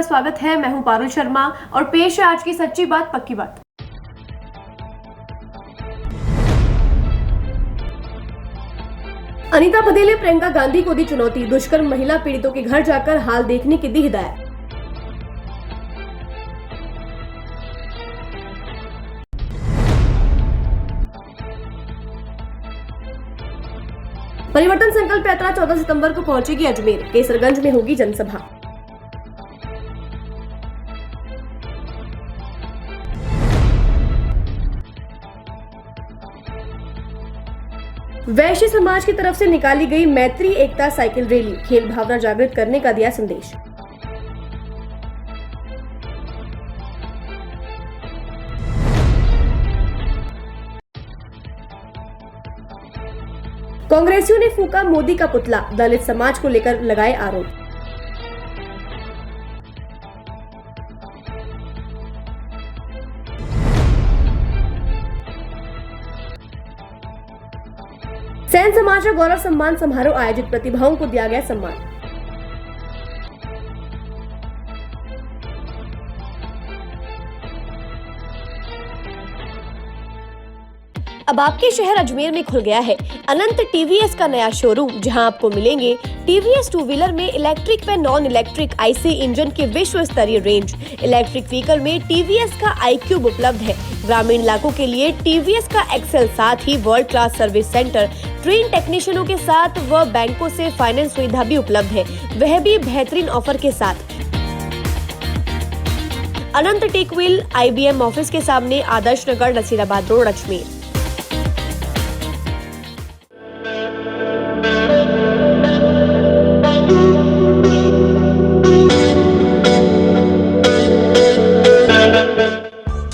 स्वागत है। मैं हूं पारुल शर्मा और पेश है आज की सच्ची बात पक्की बात। अनीता बधेल ने प्रियंका गांधी को दी चुनौती, दुष्कर्म महिला पीड़ितों के घर जाकर हाल देखने की दी हिदायत। परिवर्तन संकल्प यात्रा 14 सितंबर को पहुंचेगी अजमेर, केसरगंज में होगी जनसभा। वैश्य समाज की तरफ से निकाली गई मैत्री एकता साइकिल रैली, खेल भावना जागृत करने का दिया संदेश। कांग्रेसियों ने फूका मोदी का पुतला, दलित समाज को लेकर लगाए आरोप। सैन समाज का गौरव सम्मान समारोह आयोजित, प्रतिभाओं को दिया गया सम्मान। अब आपके शहर अजमेर में खुल गया है अनंत टीवीएस का नया शोरूम, जहां आपको मिलेंगे टीवीएस टू व्हीलर में इलेक्ट्रिक व नॉन इलेक्ट्रिक आईसी इंजन के विश्व स्तरीय रेंज। इलेक्ट्रिक व्हीकल में टीवीएस का iQube उपलब्ध है। ग्रामीण इलाकों के लिए टीवीएस का एक्सेल, साथ ही world class service centre, train टेक्नीशियनों के साथ व बैंकों से फाइनेंस सुविधा भी उपलब्ध है, वह भी बेहतरीन ऑफर के साथ। अनंत टेक व्हील IBM ऑफिस के सामने, आदर्श नगर, नसीराबाद रोड, अजमेर।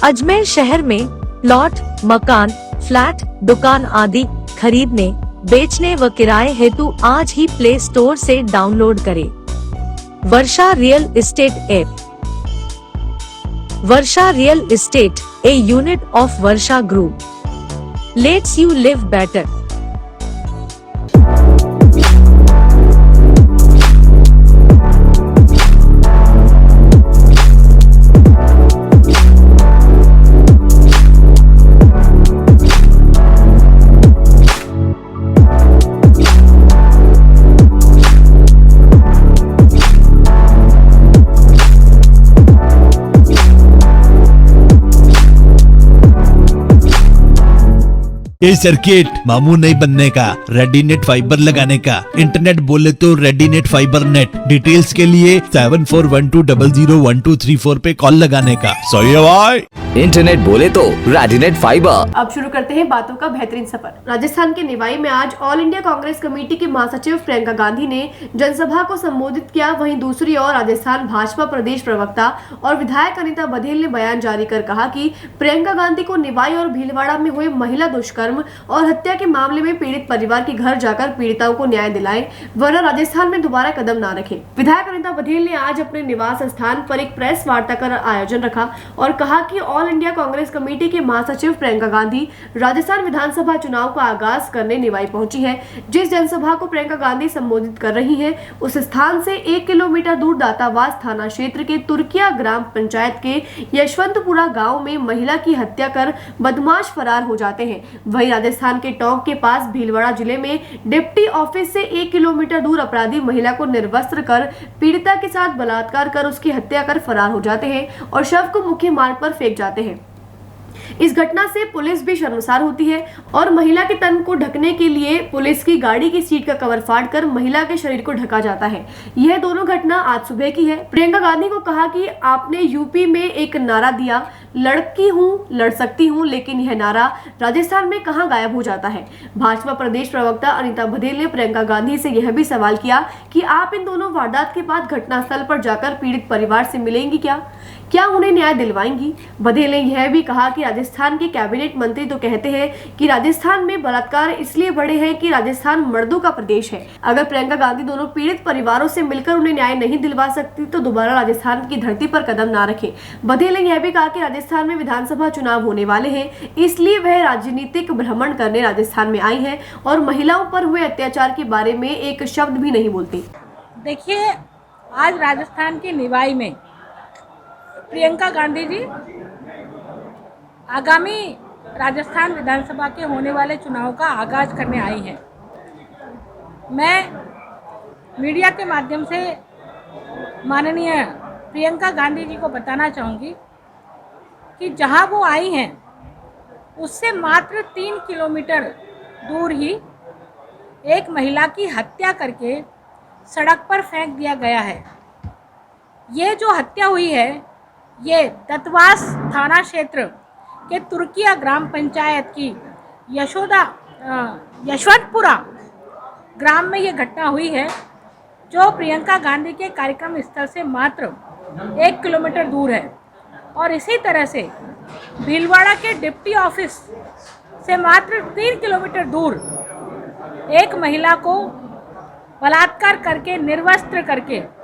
अजमेर शहर में प्लॉट, मकान, फ्लैट, दुकान आदि खरीदने, बेचने व किराए हेतु आज ही प्ले स्टोर से डाउनलोड करें Varsha real estate app. Varsha real estate, a unit of Varsha group, lets you live better. ये सर्किट मामू नहीं बनने का, रेडीनेट फाइबर लगाने का। इंटरनेट बोले तो रेडीनेट फाइबर नेट। डिटेल्स के लिए 7412001234 पे कॉल लगाने का। सही है भाई। इंटरनेट बोले तो रेडीनेट फाइबर। अब शुरू करते हैं बातों का बेहतरीन सफर। राजस्थान के निवाई में आज ऑल इंडिया कांग्रेस कमेटी की महासचिव प्रियंका गांधी ने जनसभा को संबोधित किया। वहीं दूसरी ओर राजस्थान भाजपा प्रदेश प्रवक्ता और विधायक अनीता बधेल ने बयान जारी कर कहा कि प्रियंका गांधी को निवाई और भीलवाड़ा में हुए महिला दुष्कर्म और हत्या के मामले में पीड़ित परिवार के घर जाकर पीड़िताओं को न्याय दिलाएं, वरना राजस्थान में दोबारा कदम ना रखें। विधायक अनीता बधेल ने आज अपने निवास स्थान पर एक प्रेस वार्ता का आयोजन रखा और कहा कि ऑल इंडिया कांग्रेस कमेटी के महासचिव प्रियंका गांधी राजस्थान विधानसभा चुनाव का आगाज करने निवाई पहुंची है। जिस जनसभा को प्रियंका गांधी संबोधित कर रही है, उस स्थान से 1 किलोमीटर दूर दातावास थाना क्षेत्र के तुर्किया ग्राम पंचायत के यशवंतपुरा गाँव में महिला की हत्या कर बदमाश फरार हो जाते हैं। वहीं राजस्थान के टोंक के पास भीलवाड़ा जिले में डिप्टी ऑफिस से 1 किलोमीटर दूर अपराधी महिला को निर्वस्त्र कर पीड़िता के साथ बलात्कार कर उसकी हत्या कर फरार हो जाते हैं और शव को मुख्य मार्ग पर फेंक जाते हैं। इस घटना से पुलिस भी शर्मसार होती है और महिला के तन को ढकने के लिए पुलिस की गाड़ी की सीट का कवर फाड़कर महिला के शरीर को ढका जाता है। यह दोनों घटना आज सुबह की है। प्रियंका गांधी को कहा कि आपने यूपी में एक नारा दिया, लड़की हूँ, लड़ सकती हूँ, लेकिन यह नारा राजस्थान में कहां गायब हो जाता है। भाजपा प्रदेश प्रवक्ता अनीता बधेल ने प्रियंका गांधी से यह भी सवाल किया कि आप इन दोनों वारदात के बाद घटनास्थल पर जाकर पीड़ित परिवार से मिलेंगी क्या उन्हें न्याय दिलवाएंगी। बधेल ने यह भी कहा कि राजस्थान के कैबिनेट मंत्री तो कहते हैं कि राजस्थान में बलात्कार इसलिए बढ़े हैं कि राजस्थान मर्दों का प्रदेश है। अगर प्रियंका गांधी दोनों पीड़ित परिवारों से मिलकर उन्हें न्याय नहीं दिलवा सकती तो दोबारा राजस्थान की धरती पर कदम ना रखें। बधेल ने यह भी कहा कि राजस्थान में विधानसभा चुनाव होने वाले हैं, इसलिए वह राजनीतिक भ्रमण करने राजस्थान में आई है और महिलाओं पर हुए अत्याचार के बारे में एक शब्द भी नहीं बोलती। देखिए, आज राजस्थान के निवाई में प्रियंका गांधी जी आगामी राजस्थान विधानसभा के होने वाले चुनाव का आगाज करने आई हैं। मैं मीडिया के माध्यम से माननीय प्रियंका गांधी जी को बताना चाहूँगी कि जहाँ वो आई हैं उससे मात्र 3 किलोमीटर दूर ही एक महिला की हत्या करके सड़क पर फेंक दिया गया है। ये जो हत्या हुई है ये दत्तवास थाना क्षेत्र के तुर्किया ग्राम पंचायत की यशवंतपुरा ग्राम में ये घटना हुई है, जो प्रियंका गांधी के कार्यक्रम स्थल से मात्र 1 किलोमीटर दूर है। और इसी तरह से भीलवाड़ा के डिप्टी ऑफिस से मात्र 3 किलोमीटर दूर एक महिला को बलात्कार करके निर्वस्त्र करके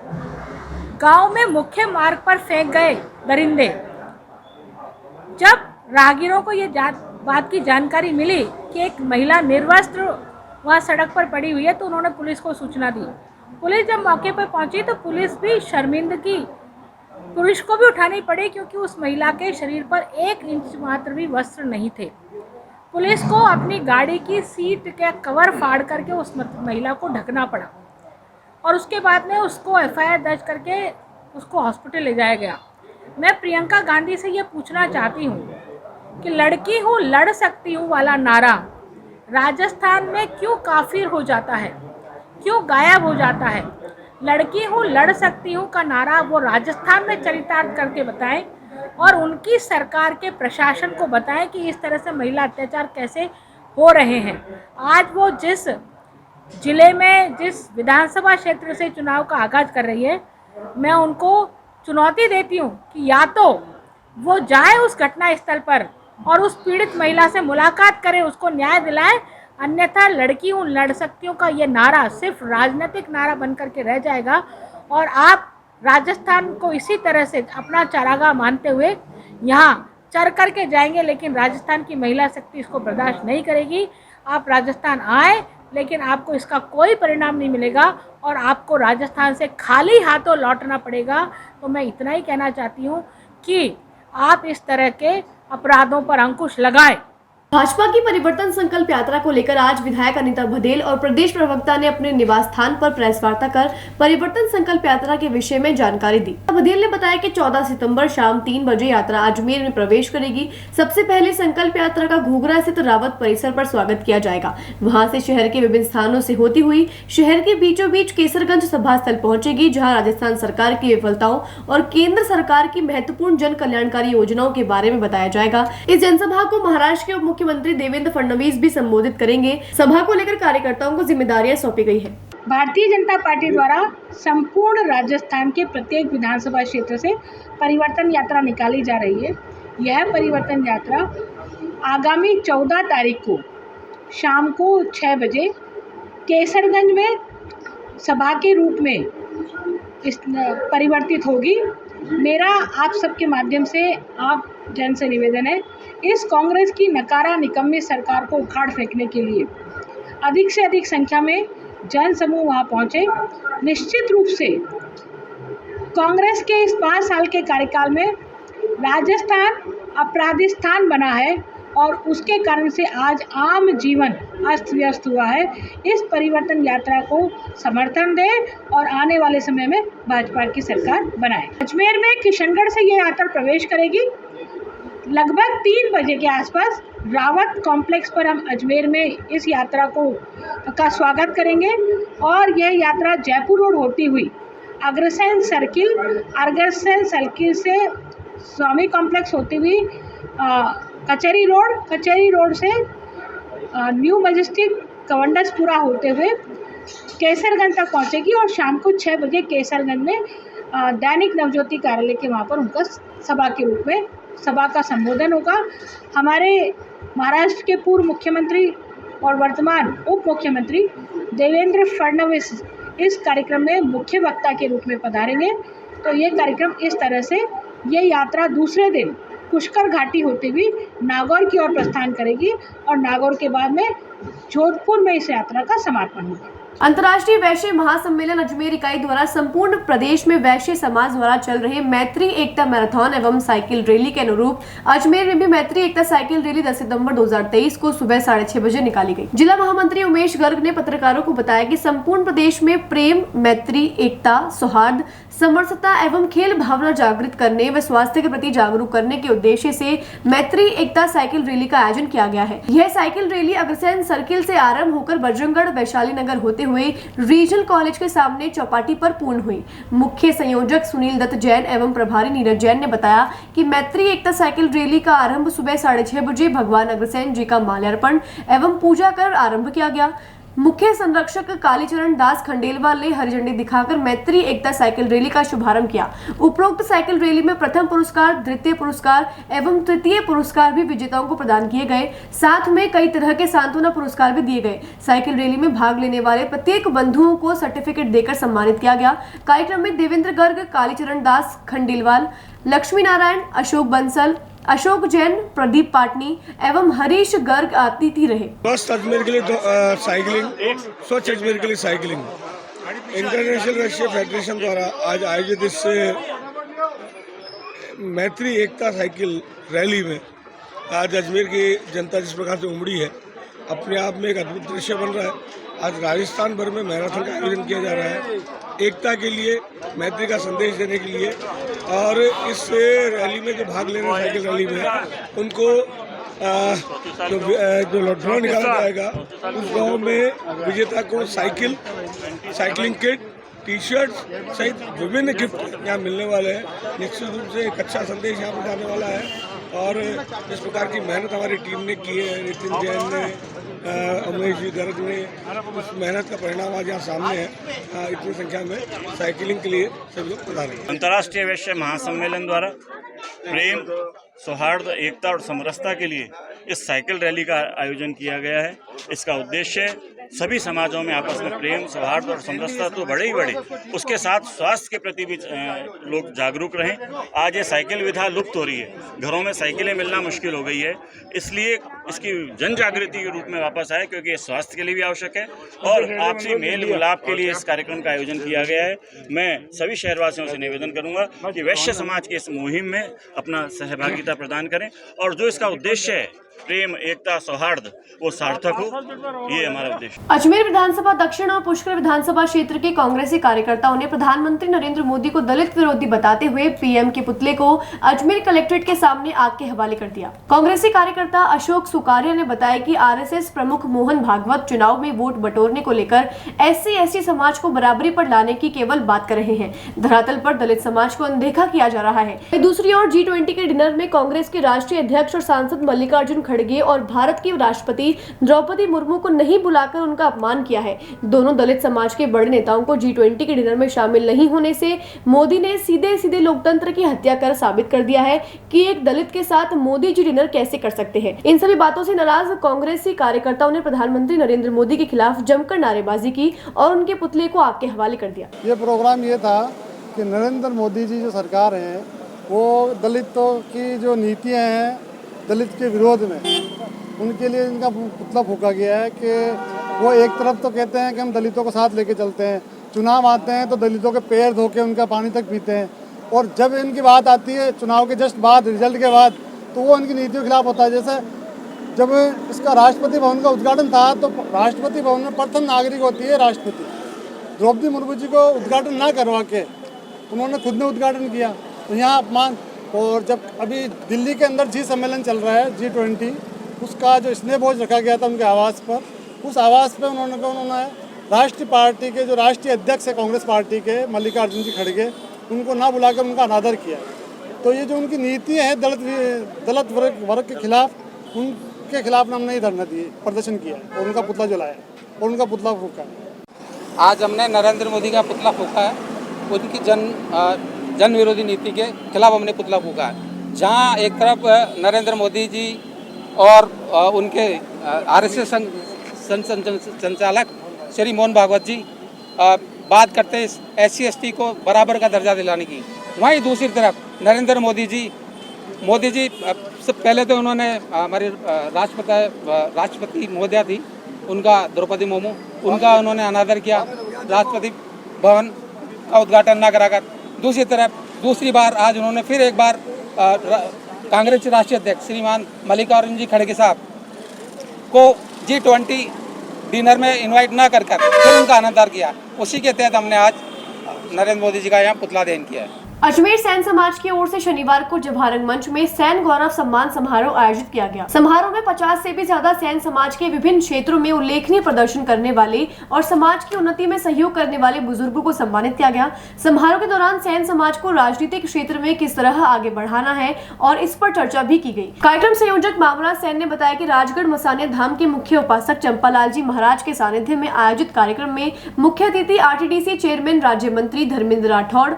गांव में मुख्य मार्ग पर फेंक गए दरिंदे। जब राहगीरों को ये बात की जानकारी मिली कि एक महिला निर्वस्त्र वहाँ सड़क पर पड़ी हुई है तो उन्होंने पुलिस को सूचना दी। पुलिस जब मौके पर पहुंची तो पुलिस भी शर्मिंदगी पुरुष को भी उठानी पड़ी, क्योंकि उस महिला के शरीर पर 1 इंच मात्र भी वस्त्र नहीं थे। पुलिस को अपनी गाड़ी की सीट के कवर फाड़ करके उस महिला को ढकना पड़ा और उसके बाद में उसको एफआईआर दर्ज करके उसको हॉस्पिटल ले जाया गया। मैं प्रियंका गांधी से ये पूछना चाहती हूँ कि लड़की हूँ लड़ सकती हूँ वाला नारा राजस्थान में क्यों काफिर हो जाता है, क्यों गायब हो जाता है। लड़की हूँ लड़ सकती हूँ का नारा वो राजस्थान में चरितार्थ करके बताएं और उनकी सरकार के प्रशासन को बताएं कि इस तरह से महिला अत्याचार कैसे हो रहे हैं। आज वो जिस जिले में जिस विधानसभा क्षेत्र से चुनाव का आगाज कर रही है, मैं उनको चुनौती देती हूँ कि या तो वो जाए उस घटना स्थल पर और उस पीड़ित महिला से मुलाकात करें, उसको न्याय दिलाएं, अन्यथा लड़की हूँ लड़ सकती हूँ का ये नारा सिर्फ राजनीतिक नारा बन करके रह जाएगा और आप राजस्थान को इसी तरह से अपना चारागाह मानते हुए यहाँ चर करके जाएंगे, लेकिन राजस्थान की महिला शक्ति इसको बर्दाश्त नहीं करेगी। आप राजस्थान आए लेकिन आपको इसका कोई परिणाम नहीं मिलेगा और आपको राजस्थान से खाली हाथों लौटना पड़ेगा। तो मैं इतना ही कहना चाहती हूँ कि आप इस तरह के अपराधों पर अंकुश लगाएं। भाजपा की परिवर्तन संकल्प यात्रा को लेकर आज विधायक अनीता भदेल और प्रदेश प्रवक्ता ने अपने निवास स्थान पर प्रेस वार्ता कर परिवर्तन संकल्प यात्रा के विषय में जानकारी दी। भदेल ने बताया कि 14 सितंबर शाम 3 बजे यात्रा अजमेर में प्रवेश करेगी। सबसे पहले संकल्प यात्रा का घूघरा स्थित रावत परिसर पर स्वागत किया जाएगा। वहां से शहर के विभिन्न स्थानों से होती हुई शहर के बीचों बीच केसरगंज सभा स्थल पहुंचेगी, जहाँ राजस्थान सरकार की विफलताओं और केंद्र सरकार की महत्वपूर्ण जन कल्याणकारी योजनाओं के बारे में बताया जाएगा। इस जनसभा को महाराष्ट्र के मुख्यमंत्री देवेंद्र फडणवीस भी संबोधित करेंगे। सभा को लेकर कार्यकर्ताओं को जिम्मेदारियां सौंपी गई है। भारतीय जनता पार्टी द्वारा संपूर्ण राजस्थान के प्रत्येक विधानसभा क्षेत्र से परिवर्तन यात्रा निकाली जा रही है। यह परिवर्तन यात्रा आगामी 14 तारीख को शाम को 6 बजे केसरगंज में सभा के रूप में परिवर्तित होगी। मेरा आप सबके माध्यम से आप जन से निवेदन है, इस कांग्रेस की नकारा निकम्मी सरकार को उखाड़ फेंकने के लिए अधिक से अधिक संख्या में जन समूह वहां पहुंचे। निश्चित रूप से कांग्रेस के इस 5 साल के कार्यकाल में राजस्थान अपराधी स्थान बना है और उसके कारण से आज आम जीवन अस्त व्यस्त हुआ है। इस परिवर्तन यात्रा को समर्थन दें और आने वाले समय में भाजपा की सरकार बनाए। अजमेर में किशनगढ़ से ये यात्रा प्रवेश करेगी। लगभग 3 बजे के आसपास रावत कॉम्प्लेक्स पर हम अजमेर में इस यात्रा का स्वागत करेंगे और यह यात्रा जयपुर रोड होती हुई अग्रसेन सर्किल से स्वामी कॉम्प्लेक्स होती हुई कचहरी रोड से न्यू मजेस्टिक कवंडसपुरा होते हुए केसरगंज तक पहुंचेगी और शाम को 6 बजे केसरगंज में दैनिक नवज्योति कार्यालय के वहाँ पर उनका सभा के रूप में सभा का संबोधन होगा। हमारे महाराष्ट्र के पूर्व मुख्यमंत्री और वर्तमान उप मुख्यमंत्री देवेंद्र फडणवीस इस कार्यक्रम में मुख्य वक्ता के रूप में पधारेंगे। तो ये कार्यक्रम इस तरह से ये यात्रा दूसरे दिन पुष्कर घाटी होते हुए नागौर की ओर प्रस्थान करेगी और नागौर के बाद में जोधपुर में इस यात्रा का समापन होगा। अंतर्राष्ट्रीय वैश्य महासम्मेलन अजमेर इकाई द्वारा संपूर्ण प्रदेश में वैश्य समाज द्वारा चल रहे मैत्री एकता मैराथन एवं साइकिल रैली के अनुरूप अजमेर में भी मैत्री एकता साइकिल रैली 10 सितंबर 2023 को सुबह 6:30 बजे निकाली गई। जिला महामंत्री उमेश गर्ग ने पत्रकारों को बताया कि संपूर्ण प्रदेश में प्रेम, मैत्री, एकता, सौहार्द, समरसता एवं खेल भावना जागृत करने व स्वास्थ्य के प्रति जागरूक करने के उद्देश्य से मैत्री एकता साइकिल रैली का आयोजन किया गया है। यह साइकिल रैली अग्रसेन सर्किल से आरंभ होकर बजरंगगढ़ वैशाली नगर होते हुए रीजनल कॉलेज के सामने चौपाटी पर पूर्ण हुई। मुख्य संयोजक सुनील दत्त जैन एवं प्रभारी नीरज जैन ने बताया कि मैत्री एकता साइकिल रैली का आरंभ सुबह 6:30 बजे भगवान अग्रसेन जी का माल्यार्पण एवं पूजा कर आरंभ किया गया। मुख्य संरक्षक कालीचरण दास खंडेलवाल ने हरी झंडी दिखाकर मैत्री एकता साइकिल रैली का शुभारंभ किया। उपरोक्त साइकिल रैली में प्रथम पुरस्कार, द्वितीय पुरस्कार एवं तृतीय पुरस्कार भी विजेताओं को प्रदान किए गए। साथ में कई तरह के सांत्वना पुरस्कार भी दिए गए। साइकिल रैली में भाग लेने वाले प्रत्येक बंधुओं को सर्टिफिकेट देकर सम्मानित किया गया। कार्यक्रम में देवेंद्र गर्ग, कालीचरण दास खंडेलवाल, लक्ष्मी नारायण, अशोक बंसल, अशोक जैन, प्रदीप पाटनी एवं हरीश गर्ग अतिथि रहे। स्वस्थ अजमेर के लिए साइकिलिंग, स्वच्छ अजमेर के लिए साइकिलिंग इंटरनेशनल वैश्य फेडरेशन द्वारा आज आयोजित इस मैत्री एकता साइकिल रैली में आज अजमेर की जनता जिस प्रकार से उमड़ी है, अपने आप में एक अद्भुत दृश्य बन रहा है। आज राजस्थान भर में मैराथन का आयोजन किया जा रहा है, एकता के लिए, मैत्री का संदेश देने के लिए। और इस रैली में जो भाग ले रहे हैं साइकिल रैली में, उनको जो लॉटरी निकाला जाएगा उस गांव में विजेता को साइकिलिंग किट, टी शर्ट सहित विभिन्न गिफ्ट यहाँ मिलने वाले हैं। निश्चित रूप से एक अच्छा संदेश यहाँ पर जाने वाला है। और इस प्रकार की मेहनत हमारी टीम ने की है, नितिन जैन ने, उमेश जी गर्ग ने, उस मेहनत का परिणाम आज यहाँ सामने है। इतनी संख्या में साइकिलिंग के लिए सभी लोग पधारे हैं। अंतर्राष्ट्रीय वैश्य महासम्मेलन द्वारा प्रेम, सौहार्द, एकता और समरसता के लिए इस साइकिल रैली का आयोजन किया गया है। इसका उद्देश्य सभी समाजों में आपस में प्रेम, सौहार्द और समरसता तो बढ़े ही बढ़े, उसके साथ स्वास्थ्य के प्रति भी लोग जागरूक रहें। आज ये साइकिल विधा लुप्त हो रही है, घरों में साइकिलें मिलना मुश्किल हो गई है, इसलिए इसकी जन जागृति के रूप में वापस आए, क्योंकि ये स्वास्थ्य के लिए भी आवश्यक है और आपसी मेल मिलाप के लिए इस कार्यक्रम का आयोजन किया गया है। मैं सभी शहरवासियों से निवेदन करूंगा कि वैश्य समाज की इस मुहिम में अपना सहभागिता प्रदान करें और जो इसका उद्देश्य है प्रेम, एकता, सौहार्द, वो सार्थक हो, ये हमारा उद्देश्य। अजमेर विधानसभा दक्षिण और पुष्कर विधानसभा क्षेत्र के कांग्रेसी कार्यकर्ताओं ने प्रधानमंत्री नरेंद्र मोदी को दलित विरोधी बताते हुए पीएम के पुतले को अजमेर कलेक्ट्रेट के सामने आग के हवाले कर दिया। कांग्रेसी कार्यकर्ता अशोक सुकारिया ने बताया कि आरएसएस प्रमुख मोहन भागवत चुनाव में वोट बटोरने को लेकर SC/ST समाज को बराबरी पर लाने की केवल बात कर रहे हैं। धरातल पर दलित समाज को अनदेखा किया जा रहा है। दूसरी ओर G20 के डिनर में कांग्रेस के राष्ट्रीय अध्यक्ष और सांसद मल्लिकार्जुन खड़गे और भारत की राष्ट्रपति द्रौपदी मुर्मू को नहीं बुलाकर उनका अपमान किया है। दोनों दलित समाज के बड़े नेताओं को G20 के डिनर में शामिल नहीं होने से मोदी ने सीधे लोकतंत्र की हत्या कर साबित कर दिया है कि एक दलित के साथ मोदी जी डिनर कैसे कर सकते हैं। इन सभी बातों से नाराज कांग्रेसी कार्यकर्ताओं ने प्रधानमंत्री नरेंद्र मोदी के खिलाफ जमकर नारेबाजी की और उनके पुतले को आग के हवाले कर दिया। ये प्रोग्राम ये था कि नरेंद्र मोदी जी जो सरकार है वो दलितों की जो नीतियाँ हैं दलित के विरोध में, उनके लिए इनका पुतला फूका गया है कि वो एक तरफ तो कहते हैं कि हम दलितों को साथ लेके चलते हैं, चुनाव आते हैं तो दलितों के पैर धो के उनका पानी तक पीते हैं, और जब इनकी बात आती है चुनाव के जस्ट बाद, रिजल्ट के बाद, तो वो उनकी नीतियों के खिलाफ होता है। जैसे जब इसका राष्ट्रपति भवन का उद्घाटन था तो राष्ट्रपति भवन में प्रथम नागरिक होती है राष्ट्रपति, द्रौपदी मुर्मू जी को उद्घाटन ना करवा के उन्होंने खुद ने उद्घाटन किया, तो यहाँ अपमान। और जब अभी दिल्ली के अंदर G सम्मेलन चल रहा है G20, उसका जो स्नेह भोज रखा गया था उनके आवास पर, उस आवास पर उन्होंने राष्ट्रीय पार्टी के जो राष्ट्रीय अध्यक्ष है कांग्रेस पार्टी के मल्लिकार्जुन जी खड़गे, उनको ना बुलाकर उनका अनादर किया। तो ये जो उनकी नीति है दलित वर्ग के खिलाफ, उनके खिलाफ हमने ये धरना दिए, प्रदर्शन किया और उनका पुतला जलाया और उनका पुतला फूका। आज हमने नरेंद्र मोदी का पुतला फूका है, उनकी जन विरोधी नीति के खिलाफ हमने पुतला फूका है। जहाँ एक तरफ नरेंद्र मोदी जी और उनके RSS संचालक श्री मोहन भागवत जी बात करते हैं SC/ST को बराबर का दर्जा दिलाने की, वहीं दूसरी तरफ नरेंद्र मोदी जी सबसे पहले तो उन्होंने हमारे राष्ट्रपति महोदया थी, उनका द्रौपदी मुर्मू, उनका उन्होंने अनादर किया राष्ट्रपति भवन का उद्घाटन न कराकर। दूसरी तरफ दूसरी बार आज उन्होंने फिर एक बार कांग्रेस के राष्ट्रीय अध्यक्ष श्रीमान मल्लिकार्जुन जी खड़गे साहब को G20 डिनर में इनवाइट ना कर फिर उनका अनादर किया। उसी के तहत हमने आज नरेंद्र मोदी जी का यहाँ पुतला दहन किया है। अजमेर सैन समाज की ओर से शनिवार को जवाहर मंच में सैन गौरव सम्मान समारोह आयोजित किया गया। समारोह में 50 से भी ज्यादा सैन समाज के विभिन्न क्षेत्रों में उल्लेखनीय प्रदर्शन करने वाले और समाज की उन्नति में सहयोग करने वाले बुजुर्गों को सम्मानित किया गया। समारोह के दौरान सैन समाज को राजनीतिक क्षेत्र में किस तरह आगे बढ़ाना है और इस पर चर्चा भी की गई। कार्यक्रम संयोजक मामराज सैन ने बताया कि राजगढ़ मसानिया धाम के मुख्य उपासक चंपालाल जी महाराज के सानिध्य में आयोजित कार्यक्रम में मुख्य अतिथि RTDC चेयरमैन राज्य मंत्री धर्मेंद्र राठौड़,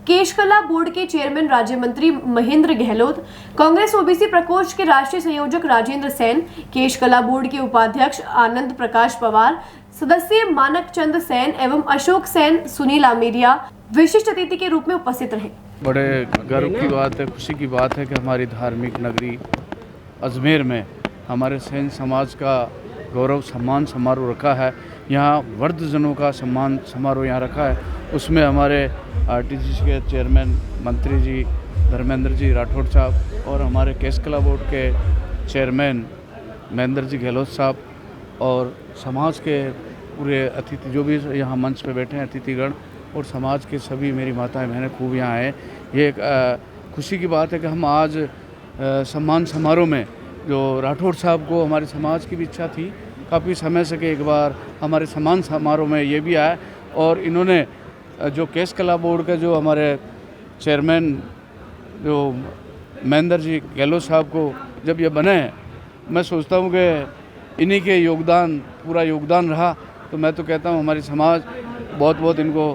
केशकला बोर्ड के चेयरमैन राज्य मंत्री महेंद्र गहलोत, कांग्रेस OBC प्रकोष्ठ के राष्ट्रीय संयोजक राजेंद्र सेन, केशकला बोर्ड के उपाध्यक्ष आनंद प्रकाश पवार, सदस्य मानक चंद सेन एवं अशोक सेन, सुनील आमेरिया विशिष्ट अतिथि के रूप में उपस्थित रहे। बड़े गर्व की बात है, खुशी की बात है कि हमारी धार्मिक नगरी अजमेर में हमारे सैन समाज का गौरव सम्मान समारोह रखा है। यहाँ वृद्धजनों का सम्मान समारोह यहाँ रखा है। उसमें हमारे RTDC के चेयरमैन मंत्री जी धर्मेंद्र जी राठौड़ साहब और हमारे केशकला बोर्ड के चेयरमैन महेंद्र जी गहलोत साहब और समाज के पूरे अतिथि जो भी यहाँ मंच पे बैठे हैं अतिथिगण और समाज के सभी मेरी माताएं बहनें खूब यहाँ आए। ये एक खुशी की बात है कि हम आज सम्मान समारोह में जो राठौड़ साहब को हमारे समाज की भी इच्छा थी काफ़ी समय से कि एक बार हमारे सम्मान समारोह में ये भी आए और इन्होंने जो केशकला बोर्ड के जो हमारे चेयरमैन जो महेंद्र जी गहलोत साहब को जब ये बने मैं सोचता हूँ कि इन्हीं के योगदान पूरा योगदान रहा। तो मैं तो कहता हूँ हमारी समाज बहुत बहुत इनको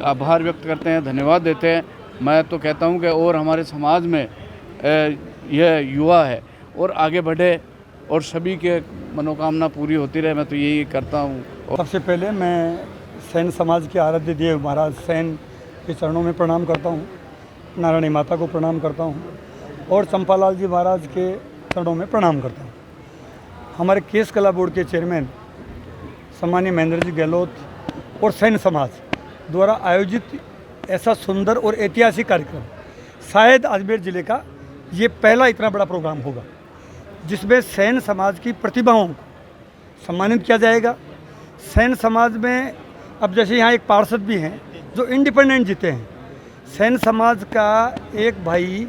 आभार व्यक्त करते हैं, धन्यवाद देते हैं। मैं तो कहता हूँ कि और हमारे समाज में यह युवा है और आगे बढ़े और सभी के मनोकामना पूरी होती रहे, मैं तो यही करता हूँ। सबसे पहले मैं सैन समाज के आराध्य देव महाराज सैन के चरणों में प्रणाम करता हूँ, नारायणी माता को प्रणाम करता हूँ और चंपालाल जी महाराज के चरणों में प्रणाम करता हूँ। हमारे केशकला बोर्ड के चेयरमैन सम्मानीय महेंद्र जी गहलोत और सैन समाज द्वारा आयोजित ऐसा सुंदर और ऐतिहासिक कार्यक्रम शायद अजमेर ज़िले का ये पहला इतना बड़ा प्रोग्राम होगा जिसमें सैन समाज की प्रतिभाओं को सम्मानित किया जाएगा। सैन समाज में अब जैसे यहाँ एक पार्षद भी हैं जो इंडिपेंडेंट जीते हैं। सैन समाज का एक भाई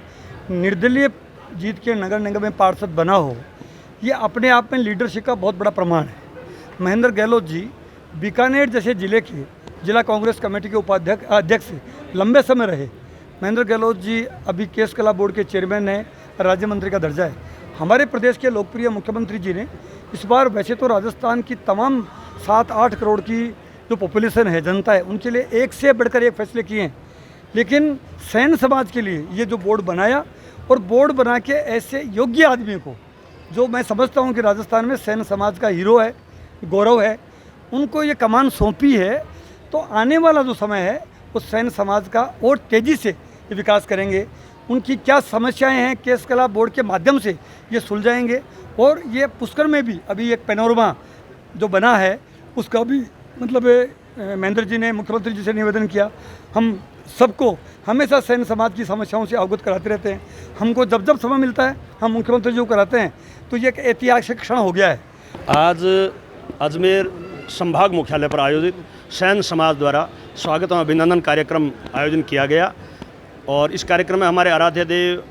निर्दलीय जीत के नगर निगम में पार्षद बना हो, ये अपने आप में लीडरशिप का बहुत बड़ा प्रमाण है। महेंद्र गहलोत जी बीकानेर जैसे ज़िले के जिला कांग्रेस कमेटी के अध्यक्ष लंबे समय रहे। महेंद्र गहलोत जी अभी केशकला बोर्ड के चेयरमैन हैं, राज्य मंत्री का दर्जा है। हमारे प्रदेश के लोकप्रिय मुख्यमंत्री जी ने इस बार वैसे तो राजस्थान की तमाम 7-8 करोड़ की जो पॉपुलेशन है, जनता है, उनके लिए एक से बढ़कर एक फैसले किए हैं, लेकिन सैन समाज के लिए ये जो बोर्ड बनाया और बोर्ड बना के ऐसे योग्य आदमी को जो मैं समझता हूँ कि राजस्थान में सैन समाज का हीरो है, गौरव है, उनको ये कमान सौंपी है। तो आने वाला जो समय है वो सैन समाज का और तेज़ी से विकास करेंगे। उनकी क्या समस्याएं हैं केशकला बोर्ड के माध्यम से ये सुलझाएंगे और ये पुष्कर में भी अभी एक पैनोरमा जो बना है उसका भी मतलब महेंद्र जी ने मुख्यमंत्री जी से निवेदन किया। हम सबको हमेशा सैन समाज की समस्याओं से अवगत कराते रहते हैं। हमको जब जब समय मिलता है हम मुख्यमंत्री जी को कराते हैं। तो ये एक ऐतिहासिक क्षण हो गया है। आज अजमेर संभाग मुख्यालय पर आयोजित सैन समाज द्वारा स्वागत एवं अभिनंदन कार्यक्रम आयोजन किया गया और इस कार्यक्रम में हमारे आराध्य देव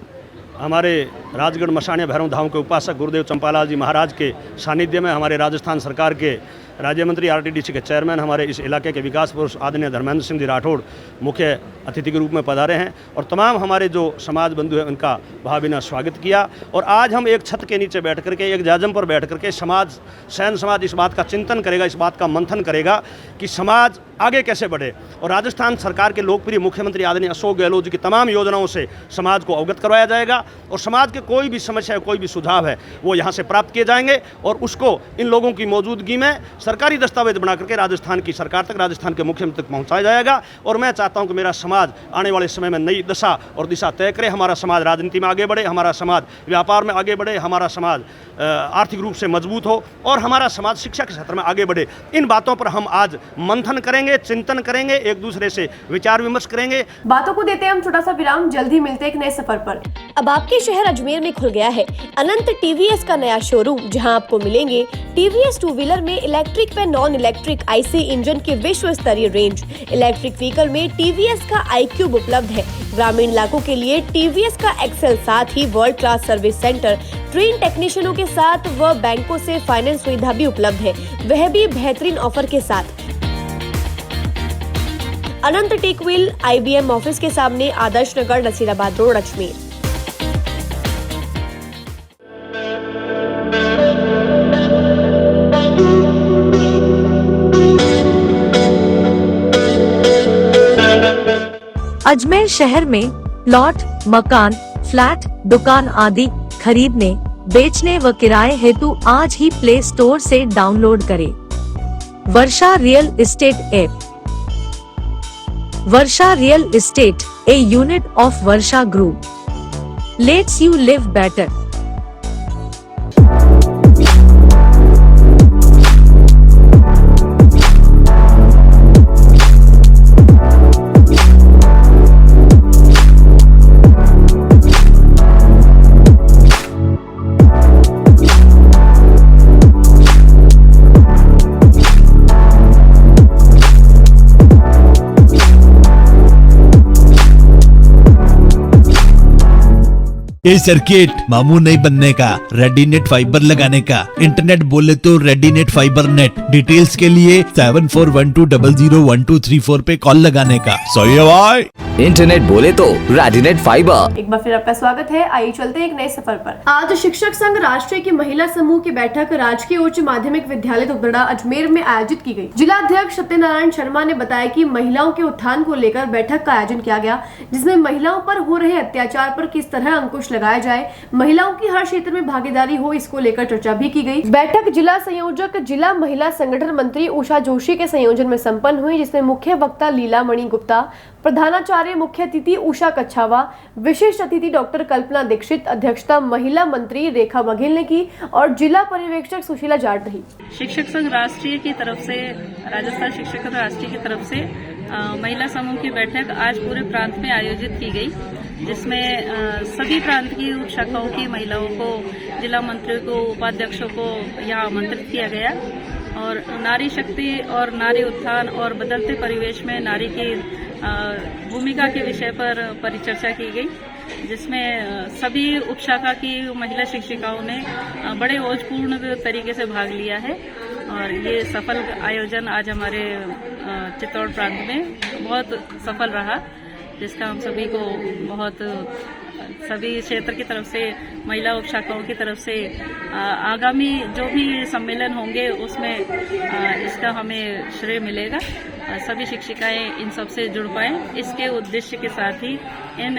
हमारे राजगढ़ मसानिया भैरव धाम के उपासक गुरुदेव चंपालाल जी महाराज के सानिध्य में हमारे राजस्थान सरकार के राज्य मंत्री RTDC के चेयरमैन हमारे इस इलाके के विकास पुरुष आदरणीय धर्मेंद्र सिंह जी राठौड़ मुख्य अतिथि के रूप में पधारे हैं और तमाम हमारे जो समाज बंधु हैं उनका भावभीना स्वागत किया। और आज हम एक छत के नीचे बैठ करके एक जाजम पर बैठ करके सैन समाज इस बात का चिंतन करेगा, इस बात का मंथन करेगा कि समाज आगे कैसे बढ़े और राजस्थान सरकार के लोकप्रिय मुख्यमंत्री आदरणीय अशोक गहलोत जी की तमाम योजनाओं से समाज को अवगत करवाया जाएगा और समाज के कोई भी समस्या है, कोई भी सुझाव है, वो यहाँ से प्राप्त किए जाएंगे और उसको इन लोगों की मौजूदगी में सरकारी दस्तावेज बना करके राजस्थान की सरकार तक, राजस्थान के मुख्यमंत्री तक पहुँचाया जाएगा। और मैं चाहता हूँ कि मेरा समाज आने वाले समय में नई दशा और दिशा तय करे, हमारा समाज राजनीति में आगे बढ़े, हमारा समाज व्यापार में आगे बढ़े, हमारा समाज आर्थिक रूप से मजबूत हो और हमारा समाज शिक्षा के क्षेत्र में आगे बढ़े। इन बातों पर हम आज मंथन करेंगे, चिंतन करेंगे, एक दूसरे से विचार विमर्श करेंगे। बातों को देते हैं हम छोटा सा विराम, जल्द ही मिलते हैं एक नए सफर पर। अब आपके शहर अजमेर में खुल गया है अनंत टीवीएस का नया शोरूम, जहां आपको मिलेंगे टीवीएस टू व्हीलर में इलेक्ट्रिक व नॉन इलेक्ट्रिक आईसी इंजन की विश्व स्तरीय रेंज। इलेक्ट्रिक व्हीकल में टीवीएस का iQube उपलब्ध है। ग्रामीण इलाकों के लिए टीवीएस का एक्सेल, साथ ही world class service centre, train टेक्नीशियनों के साथ व बैंकों से फाइनेंस सुविधा भी उपलब्ध है, वह भी बेहतरीन ऑफर के साथ। अनंत टेक व्हील IBM ऑफिस के सामने, आदर्श नगर, नसीराबाद रोड, अजमेर। अजमेर शहर में प्लॉट, मकान, फ्लैट, दुकान आदि खरीदने, बेचने व किराए हेतु आज ही प्ले स्टोर से डाउनलोड करें Varsha real estate app. Varsha real estate, a unit of Varsha Group, lets you live better. ये सर्किट मामू नहीं बनने का, रेडीनेट फाइबर लगाने का। इंटरनेट बोले तो रेडीनेट फाइबर नेट। डिटेल्स के लिए 7412001234 पे कॉल लगाने का। सही है भाई। इंटरनेट बोले तो रेडीनेट फाइबर। एक बार फिर आपका स्वागत है। आइए चलते हैं एक नए सफर पर। आज शिक्षक संघ राष्ट्रीय की महिला समूह की बैठक राजकीय उच्च माध्यमिक विद्यालय दुबड़ा अजमेर में आयोजित की गई। जिला अध्यक्ष सत्यनारायण शर्मा ने बताया कि महिलाओं के उत्थान को लेकर बैठक का आयोजन किया गया, जिसमें महिलाओं पर हो रहे अत्याचार पर किस तरह अंकुश लगाया जाए, महिलाओं की हर क्षेत्र में भागीदारी हो, इसको लेकर चर्चा भी की गई। बैठक जिला संयोजक जिला महिला संगठन मंत्री उषा जोशी के संयोजन में संपन्न हुई, जिसमें मुख्य वक्ता लीला मणि गुप्ता, प्रधानाचार्य मुख्य अतिथि उषा कच्छावा, विशिष्ट अतिथि डॉक्टर कल्पना दीक्षित, अध्यक्षता महिला मंत्री रेखा बघेल ने की और जिला पर्यवेक्षक सुशीला जाट रही। शिक्षक संघ राष्ट्रीय की तरफ से, राजस्थान शिक्षक संघ राष्ट्रीय की तरफ से महिला समूह की बैठक आज पूरे प्रांत में आयोजित की गई, जिसमें सभी प्रांत की उप शाखाओं की महिलाओं को, जिला मंत्रियों को, उपाध्यक्षों को यहाँ आमंत्रित किया गया और नारी शक्ति और नारी उत्थान और बदलते परिवेश में नारी की भूमिका के विषय पर परिचर्चा की गई, जिसमें सभी उपशाखा की महिला शिक्षिकाओं ने बड़े ओजपूर्ण तरीके से भाग लिया है और ये सफल आयोजन आज हमारे चित्तौड़ प्रांत में बहुत सफल रहा, जिसका हम सभी को बहुत, सभी क्षेत्र की तरफ से, महिला उपशाखाओं की तरफ से आगामी जो भी सम्मेलन होंगे उसमें इसका हमें श्रेय मिलेगा। सभी शिक्षिकाएं इन सब से जुड़ पाएं, इसके उद्देश्य के साथ ही इन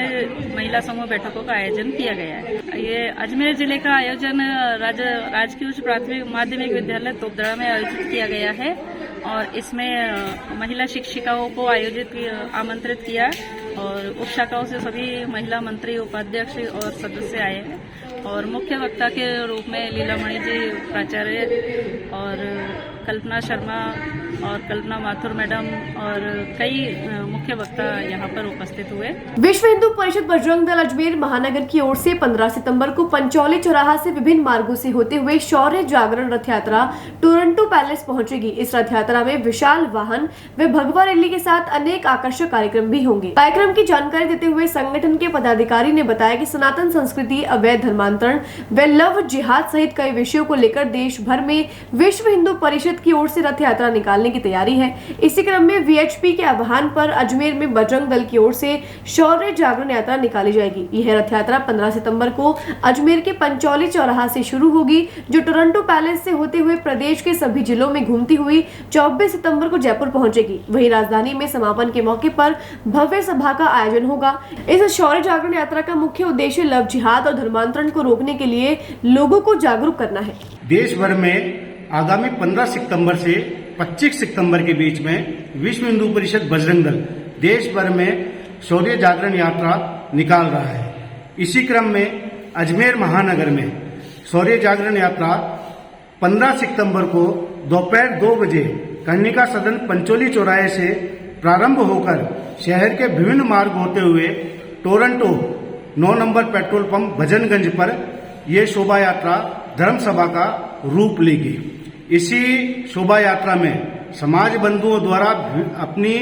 महिला समूह बैठकों का आयोजन किया गया है। ये अजमेर जिले का आयोजन राजकीय उच्च प्राथमिक माध्यमिक विद्यालय तोपदड़ा में आयोजित किया गया है और इसमें महिला शिक्षिकाओं को आमंत्रित किया और उपशाखाओं से सभी महिला मंत्री, उपाध्यक्ष और सदस्य आए हैं और मुख्य वक्ता के रूप में लीला मणि जी प्राचार्य और कल्पना शर्मा और कल्पना माथुर मैडम और कई मुख्य वक्ता यहाँ पर उपस्थित हुए। विश्व हिंदू परिषद बजरंग दल अजमेर महानगर की ओर से 15 सितंबर को पंचौली चौराहा से विभिन्न मार्गों से होते हुए शौर्य जागरण रथ यात्रा टोरंटो पैलेस पहुंचेगी। इस रथ यात्रा में विशाल वाहन व भगवा रैली के साथ अनेक आकर्षक कार्यक्रम भी होंगे। कार्यक्रम की जानकारी देते हुए संगठन के पदाधिकारी ने बताया कि सनातन संस्कृति, अवैध धर्मांतरण व लव जिहाद सहित कई विषयों को लेकर देश भर में विश्व हिंदू परिषद की ओर से रथ यात्रा निकालने निकालने की तैयारी है। इसी क्रम में वीएचपी के आह्वान पर अजमेर में बजरंग दल की ओर से शौर्य जागरण यात्रा निकाली जाएगी। यह रथ यात्रा 15 सितंबर को अजमेर के पंचौली चौराहा से शुरू होगी, जो टोरंटो पैलेस से होते हुए प्रदेश के सभी जिलों में घूमती हुई 24 सितंबर को जयपुर पहुंचेगी। वहीं राजधानी में समापन के मौके पर भव्य सभा का आयोजन होगा। इस शौर्य जागरण यात्रा का मुख्य उद्देश्य लव जिहाद और धर्मांतरण को रोकने के लिए लोगों को जागरूक करना है। देश भर में आगामी 15 सितंबर से 25 सितंबर के बीच में विश्व हिंदू परिषद बजरंग दल देश भर में शौर्य जागरण यात्रा निकाल रहा है। इसी क्रम में अजमेर महानगर में शौर्य जागरण यात्रा 15 सितंबर को दोपहर 2 बजे कर्णिका सदन पंचोली चौराहे से प्रारंभ होकर शहर के विभिन्न मार्ग होते हुए Toronto 9 number petrol pump Bhajanganj पर यह शोभा यात्रा धर्म सभा का रूप लेगी। इसी शोभा यात्रा में समाज बंधुओं द्वारा अपनी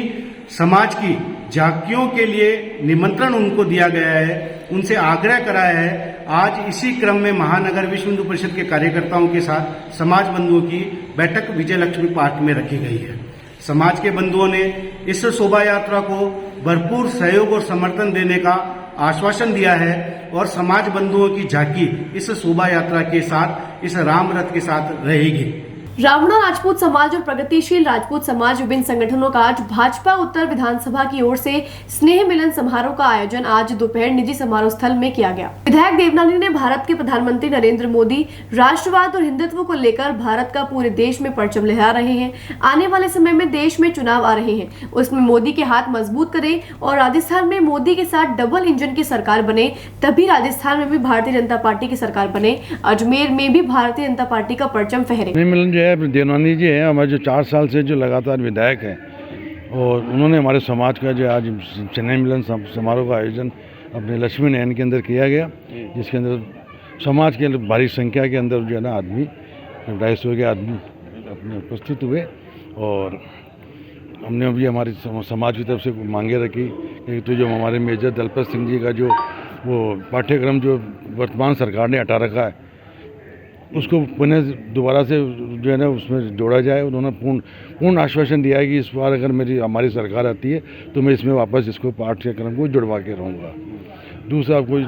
समाज की झांकियों के लिए निमंत्रण उनको दिया गया है, उनसे आग्रह कराया है। आज इसी क्रम में महानगर विश्व हिंदू परिषद के कार्यकर्ताओं के साथ समाज बंधुओं की बैठक विजय लक्ष्मी पार्क में रखी गई है। समाज के बंधुओं ने इस शोभा यात्रा को भरपूर सहयोग और समर्थन देने का आश्वासन दिया है और समाज बंधुओं की झांकी इस शोभा यात्रा के साथ, इस राम रथ के साथ रहेगी। रावणा राजपूत समाज और प्रगतिशील राजपूत समाज विभिन्न संगठनों का आज भाजपा उत्तर विधानसभा की ओर से स्नेह मिलन समारोह का आयोजन आज दोपहर निजी समारोह स्थल में किया गया। विधायक देवनानी ने भारत के प्रधानमंत्री नरेंद्र मोदी राष्ट्रवाद और हिंदुत्व को लेकर भारत का पूरे देश में परचम लहरा रहे हैं। आने वाले समय में देश में चुनाव आ रहे हैं, उसमें मोदी के हाथ मजबूत करें और राजस्थान में मोदी के साथ डबल इंजन की सरकार बने, तभी राजस्थान में भी भारतीय जनता पार्टी की सरकार बने, अजमेर में भी भारतीय जनता पार्टी का परचम फहरे। देवनानी जी हैं हमारे जो 4 साल से जो लगातार विधायक हैं और उन्होंने हमारे समाज का जो आज स्नेह मिलन समारोह का आयोजन अपने लक्ष्मी नयन के अंदर किया गया, जिसके अंदर समाज के भारी संख्या के अंदर जो है ना आदमी 250 के आदमी अपने उपस्थित हुए और हमने अभी हमारी समाज की तरफ से मांगे रखी कि तो जो हमारे मेजर दलपत सिंह जी का जो वो पाठ्यक्रम जो वर्तमान सरकार ने हटा रखा है उसको पुनः दोबारा से जो है ना उसमें जोड़ा जाए। उन्होंने पूर्ण आश्वासन दिया है कि इस बार अगर हमारी सरकार आती है तो मैं इसमें वापस इसको पाठ्यक्रम को जुड़वा के रहूँगा। दूसरा कोई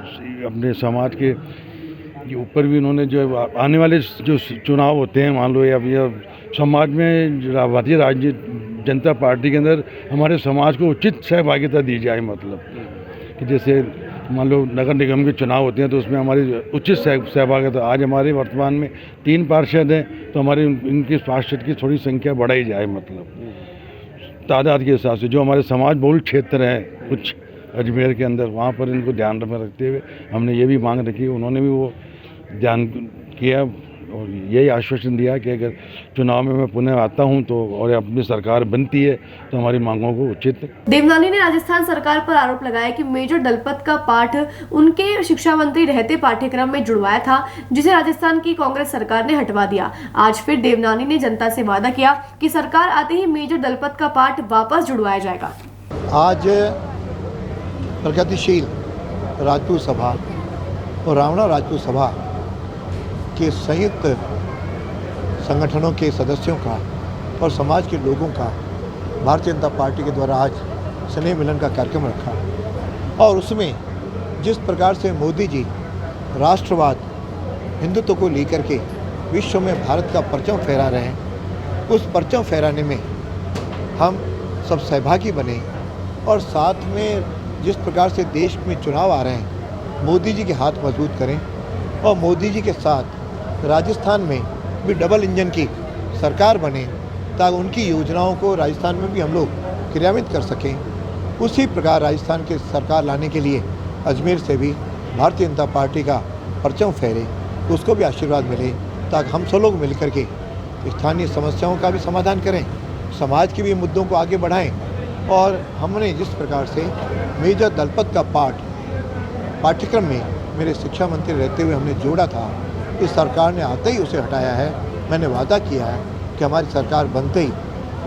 अपने समाज के ऊपर भी उन्होंने जो आने वाले जो चुनाव होते हैं मान लो या समाज में भारतीय जनता पार्टी के अंदर हमारे समाज को उचित सहभागिता दी जाए, मतलब कि जैसे मान लो नगर निगम के चुनाव होते हैं तो उसमें हमारी उचित सहभागिता। आज हमारे वर्तमान में 3 पार्षद हैं तो हमारे इनके पार्षद की थोड़ी संख्या बढ़ाई जाए, मतलब तादाद के हिसाब से। जो हमारे समाज बहुल क्षेत्र हैं कुछ अजमेर के अंदर, वहाँ पर इनको ध्यान में रखते हुए हमने ये भी मांग रखी, उन्होंने भी वो ध्यान किया और यही आश्वासन दिया कि अगर चुनाव में मैं पुनः आता हूं तो और अपनी सरकार बनती है तो हमारी मांगों को उचित। देवनानी ने राजस्थान सरकार पर आरोप लगाया कि मेजर दलपत का पाठ उनके शिक्षा मंत्री रहते पाठ्यक्रम में जुड़वाया था, जिसे राजस्थान की कांग्रेस सरकार ने हटवा दिया। आज फिर देवनानी ने जनता से वादा किया कि सरकार आते ही मेजर दलपत का पाठ वापस जुड़वाया जाएगा। आज प्रगतिशील राजपूत सभा और रावणा राजपूत सभा के संयुक्त संगठनों के सदस्यों का और समाज के लोगों का भारतीय जनता पार्टी के द्वारा आज स्नेह मिलन का कार्यक्रम रखा और उसमें जिस प्रकार से मोदी जी राष्ट्रवाद हिंदुत्व को लेकर के विश्व में भारत का परचम फहरा रहे हैं, उस परचम फहराने में हम सब सहभागी बने और साथ में जिस प्रकार से देश में चुनाव आ रहे हैं मोदी जी के हाथ मजबूत करें और मोदी जी के साथ राजस्थान में भी डबल इंजन की सरकार बने ताकि उनकी योजनाओं को राजस्थान में भी हम लोग क्रियान्वित कर सकें। उसी प्रकार राजस्थान की सरकार लाने के लिए अजमेर से भी भारतीय जनता पार्टी का परचम फहरे, उसको भी आशीर्वाद मिले ताकि हम सब लोग मिलकर के स्थानीय समस्याओं का भी समाधान करें, समाज के भी मुद्दों को आगे बढ़ाएं। और हमने जिस प्रकार से मेजर दलपत का पाठ्यक्रम में मेरे शिक्षा मंत्री रहते हुए हमने जोड़ा था, इस सरकार ने आते ही उसे हटाया है। मैंने वादा किया है कि हमारी सरकार बनते ही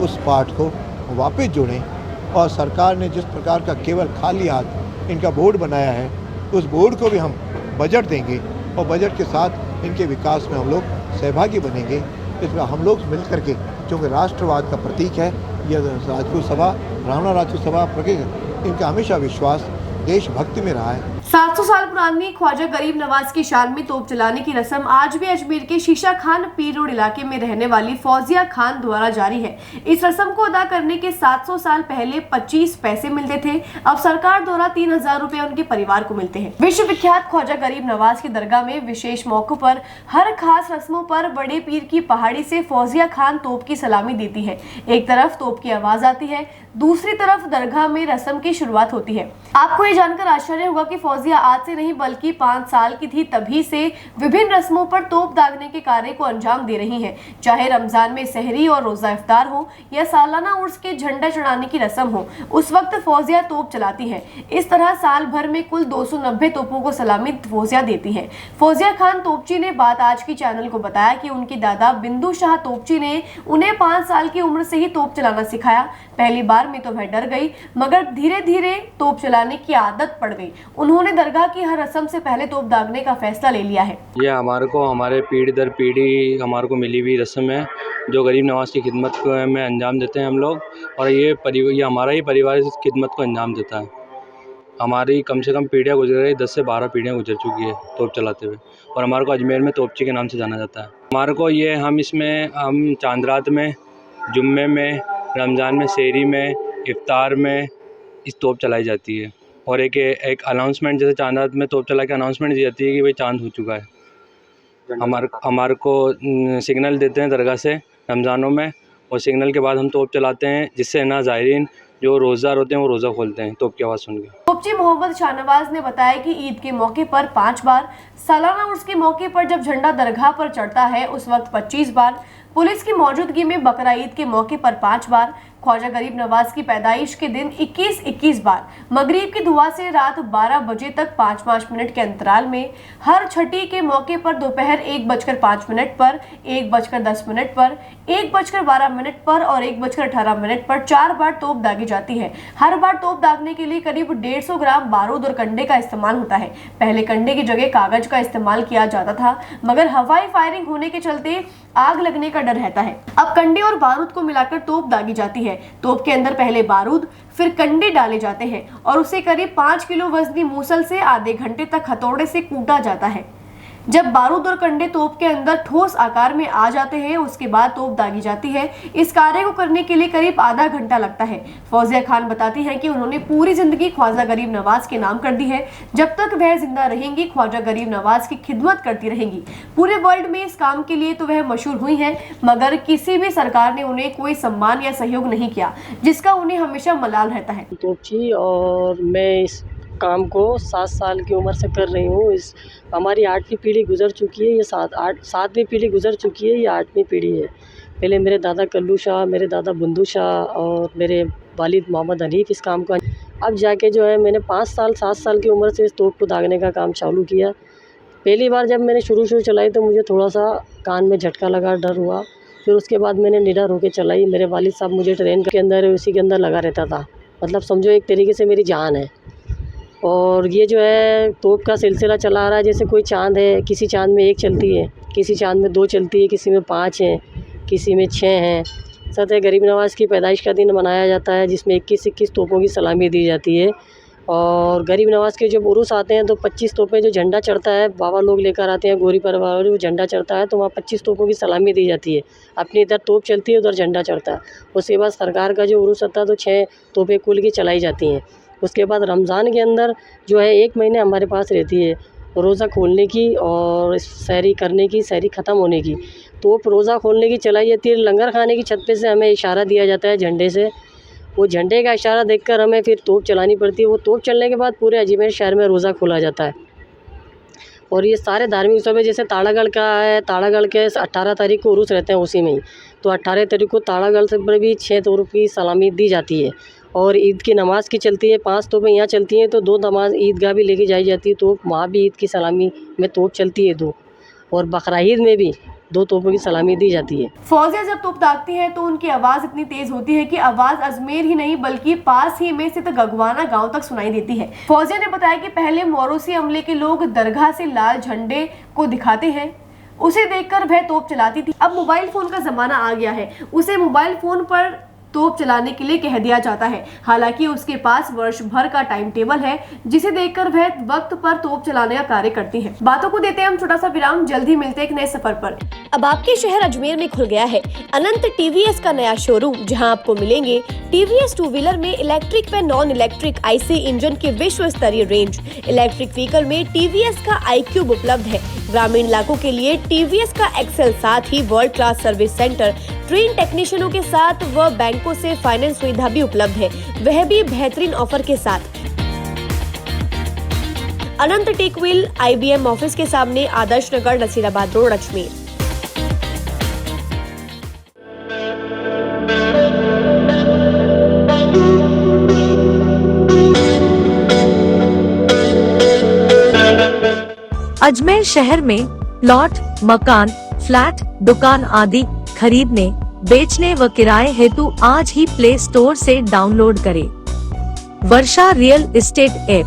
उस पाठ को वापस जोड़ें और सरकार ने जिस प्रकार का केवल खाली हाथ इनका बोर्ड बनाया है उस बोर्ड को भी हम बजट देंगे और बजट के साथ इनके विकास में हम लोग सहभागी बनेंगे। इसमें हम लोग मिल करके क्योंकि राष्ट्रवाद का प्रतीक है यह राजपूत सभा, राणा राजपूत सभा प्रतीक। इनका हमेशा विश्वास देशभक्ति में रहा है। 700 साल पुरानी ख्वाजा गरीब नवाज की शान में तोप चलाने की रस्म आज भी अजमेर के शीशा खान पीर रोड इलाके में रहने वाली फौजिया खान द्वारा जारी है। इस रस्म को अदा करने के 700 साल पहले 25 पैसे मिलते थे, अब सरकार द्वारा 3000 रुपए उनके परिवार को मिलते हैं। विश्व विख्यात ख्वाजा गरीब नवाज की दरगाह में विशेष मौकों पर हर खास रस्मों पर बड़े पीर की पहाड़ी से फौजिया खान तोप की सलामी देती है। एक तरफ तोप की आवाज आती है, दूसरी तरफ दरगाह में रस्म की शुरुआत होती है। आपको ये जानकर आश्चर्य होगा कि फौजिया आज से नहीं बल्कि 5 साल की थी तभी से विभिन्न रस्मों पर तोप दागने के कार्य को अंजाम दे रही हैं। चाहे रमजान में सहरी और रोजा इफ्तार हो या सालाना उर्स के झंडा चढ़ाने की रस्म हो, उस वक्त फौजिया तोप चलाती है। इस तरह साल भर में कुल 290 तोपों को सलामी फौजिया देती है। फौजिया खान तोपची ने बात आज की चैनल को बताया कि उनके दादा बिंदु शाह तोपची ने उन्हें 5 साल की उम्र से ही तोप चलाना सिखाया। पहली बार में तो वह डर गई, मगर धीरे धीरे तोप चलाने की आदत पड़ गई। उन्होंने दरगाह की हर रस्म से पहले तोप दागने का फैसला ले लिया है। ये हमारे पीढ़ी दर पीढ़ी हमारे को मिली हुई रस्म है जो गरीब नवाज की खिदमत को में अंजाम देते हैं हम लोग, और ये हमारा ही परिवार इस खिदमत को अंजाम देता है। हमारी कम से कम पीढ़ियाँ गुजर रही, 10 से 12 पीढ़ियाँ गुजर चुकी है तोप चलाते हुए, और हमारे को अजमेर में तोपची के नाम से जाना जाता है। हमारे को ये हम चांद रात में, जुम्मे में, रमज़ान में, सहरी में, इफ्तार में इस तोप चलाई जाती है। और एक अनाउंसमेंट, जैसे चांद रात में तोप चला के अनाउंसमेंट दी जाती है कि भाई चांद हो चुका है। हमारे को सिग्नल देते हैं दरगाह से रमज़ानों में, और सिग्नल के बाद हम तोप चलाते हैं, जिससे ना ज़ायरीन जो रोज़ादार होते हैं वो रोज़ा खोलते हैं तोप की आवाज़ सुन के। तोपची मोहम्मद शाहनवाज ने बताया कि ईद के मौके पर 5 बार, सालाना उर्स के मौके पर जब झंडा दरगाह पर चढ़ता है उस वक्त 25 बार, पुलिस की मौजूदगी में बकरा ईद के मौके पर 5 बार, ख्वाजा गरीब नवाज की पैदाइश के दिन 21 बार, मगरिब की दुआ से रात 12 बजे तक 5-5 मिनट के अंतराल में, हर छठी के मौके पर दोपहर 1:05 पर, 1:10 पर, 1:12 पर और 1:18 पर 4 बार तोप दागी जाती है। हर बार तोप दागने के लिए करीब 150 ग्राम बारूद और कंडे का इस्तेमाल होता है। पहले कंडे की जगह कागज का इस्तेमाल किया जाता था, मगर हवाई फायरिंग होने के चलते आग लगने का डर रहता है। अब कंडे और बारूद को मिलाकर तोप दागी जाती है। तोप के अंदर पहले बारूद फिर कंडे डाले जाते हैं और उसे करीब 5 किलो वजनी मूसल से आधे घंटे तक हथौड़े से कूटा जाता है। जब बारूद और कंडे तोप के अंदर ठोस आकार में आ जाते हैं उसके बाद तोप दागी जाती है। इस कार्य को करने के लिए करीब आधा घंटा लगता है। फौजिया खान बताती हैं कि उन्होंने पूरी जिंदगी ख्वाजा गरीब नवाज के नाम कर दी है। जब तक वह जिंदा रहेंगी ख्वाजा गरीब नवाज की खिदमत करती रहेंगी। पूरे वर्ल्ड में इस काम के लिए तो वह मशहूर हुई हैं, मगर किसी भी सरकार ने उन्हें कोई सम्मान या सहयोग नहीं किया, जिसका उन्हें हमेशा मलाल रहता है। तोपची और मैं इस काम को 7 साल की उम्र से कर रही हूँ। इस हमारी 8वीं पीढ़ी गुजर चुकी है, ये 7वीं पीढ़ी गुजर चुकी है, ये 8वीं पीढ़ी है। पहले मेरे दादा कल्लू शाह, मेरे दादा बुंदू शाह और मेरे वालिद मोहम्मद हनीफ इस काम को, अब जाके जो है मैंने 7 साल की उम्र से इस तोप को दागने का काम चालू किया। पहली बार जब मैंने शुरू चलाई तो मुझे थोड़ा सा कान में झटका लगा, डर हुआ। फिर उसके बाद मैंने निडर होकर चलाई। मेरे वालिद साहब मुझे ट्रेन के अंदर उसी के अंदर लगा रहता था, मतलब समझो एक तरीके से मेरी जान है। और ये जो है तोप का सिलसिला चला आ रहा है। जैसे कोई चांद है, किसी चांद में 1 चलती है, किसी चांद में 2 चलती है, किसी में 5 हैं, किसी में 6 हैं। सतह गरीब नवाज की पैदाइश का दिन मनाया जाता है, जिसमें 21 तोपों की सलामी दी जाती है। और गरीब नवाज के जब उरूस आते हैं तो 25 तोपें, जो झंडा चढ़ता है बाबा लोग लेकर आते हैं, गोरी परिवार वो झंडा चढ़ता है तो वहाँ 25 तोपों की सलामी दी जाती है। अपनी इधर तोप चलती है, उधर झंडा चढ़ता है। उसके बाद सरकार का जो उरूस आता है तो 6 तोपें कुल की चलाई जाती हैं। उसके बाद रमज़ान के अंदर जो है 1 महीने हमारे पास रहती है रोज़ा खोलने की और सहरी करने की, सहरी ख़त्म होने की। तोप रोज़ा खोलने की चलाई जाती है। लंगर खाने की छत पे से हमें इशारा दिया जाता है झंडे से, वो झंडे का इशारा देखकर हमें फिर तोप चलानी पड़ती है। वो तोप चलने के बाद पूरे अजमेर शहर में रोज़ा खोला जाता है। और ये सारे धार्मिक उत्सव है, जैसे ताड़ागढ़ का है, ताड़ागढ़ के 18 तारीख को उरूस रहते हैं उसी में ही, तो 18 तारीख को ताड़ागढ़ से पर भी 6 तोप की सलामी दी जाती है। और ईद की नमाज़ की चलती है, 5 तोपें यहाँ चलती हैं तो 2 नमाज ईदगाह भी लेके जाई जाती है, तो वहाँ भी ईद की सलामी में तोप चलती है 2। और बकरा ईद में भी 2 तोपों की सलामी दी जाती है। फौजिया जब तोप दागती है तो उनकी आवाज इतनी तेज होती है कि आवाज अजमेर ही नहीं बल्कि पास ही में स्थित गगवाना गांव तक सुनाई देती है। फौजिया ने बताया कि पहले मोरोसी अमले के लोग दरगाह से लाल झंडे को दिखाते हैं, उसे देखकर वह तोप चलाती थी। अब मोबाइल फोन का जमाना आ गया है, उसे मोबाइल फोन पर तोप चलाने के लिए कह दिया जाता है। हालांकि उसके पास वर्ष भर का टाइम टेबल है जिसे देखकर वह वक्त पर तोप चलाने का कार्य करती है। बातों को देते हैं हम छोटा सा विराम, जल्द ही मिलते हैं एक नए सफर पर। अब आपके शहर अजमेर में खुल गया है अनंत टीवीएस का नया शोरूम, जहां आपको मिलेंगे टीवीएस टू व्हीलर में इलेक्ट्रिक व नॉन इलेक्ट्रिक आईसी इंजन की विश्व स्तरीय रेंज। इलेक्ट्रिक व्हीकल में टीवीएस का iQube उपलब्ध है। ग्रामीण इलाकों के लिए टीवीएस का एक्सेल, साथ ही world class service centre, train टेक्नीशियनों के साथ व बैंकों से फाइनेंस सुविधा भी उपलब्ध है, वह भी बेहतरीन ऑफर के साथ। अनंत टेक व्हील IBM ऑफिस के सामने, आदर्श नगर, नसीराबाद रोड, अजमेर। अजमेर शहर में प्लॉट, मकान, फ्लैट, दुकान आदि खरीदने, बेचने व किराए हेतु आज ही प्ले स्टोर से डाउनलोड करें Varsha real estate app.